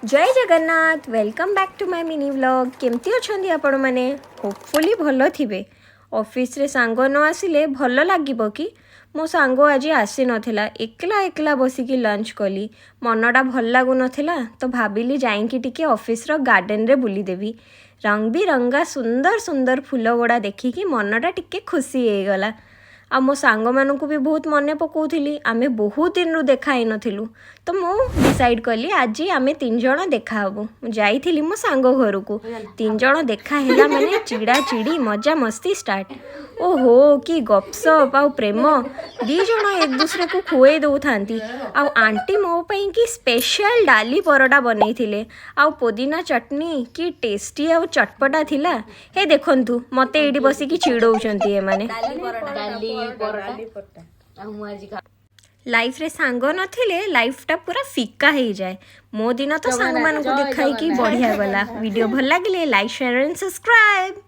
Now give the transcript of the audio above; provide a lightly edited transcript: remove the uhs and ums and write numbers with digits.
जय Jagannath welcome back to my mini vlog केमती अच्छी आपण मैंने होपफुली भल थे ऑफिस रे सांग न आसिले भल लगे कि मो सांग आज आसी नथिला एकला एकला बसिकी लंच कली मनटा भल लगुन तो भाविली जाइकी टिके ऑफिस रो गार्डन रे बुली देवी रंग बिरंगा सुंदर सुंदर फूल गुड़ा देखिकी मनटा टिके खुशी हो गला आ मो सांग मानू भी बहुत मन पकाउली आमे बहुत दिन रु देखा ही नथिलु तो मु डिसाइड कली आज आमे 3 जण देखा हबु जाइथिली मो सांग घर को 3 जण देखा हैला माने चिड़ा चिड़ी मजा मस्ती स्टार्ट ओहो कि गपसप आ प्रेम दी जण एक दूसरे को खुए दौ थांती आ आंटी मो पई कि स्पेशल डाली परोटा बनैथिले आ पुदीना चटनी कि टेस्टी आ चटपटा थिला हे देखंतु मते एडी बसी कि चिड़ौचंती ए माने लाइफ रे सांग नथिले लाइफ टा पूरा फिका हो जाए मो दिन तो सांग मानू देखाई कि बढ़िया गला वीडियो भल लगे लाइक शेयर एंड सब्सक्राइब।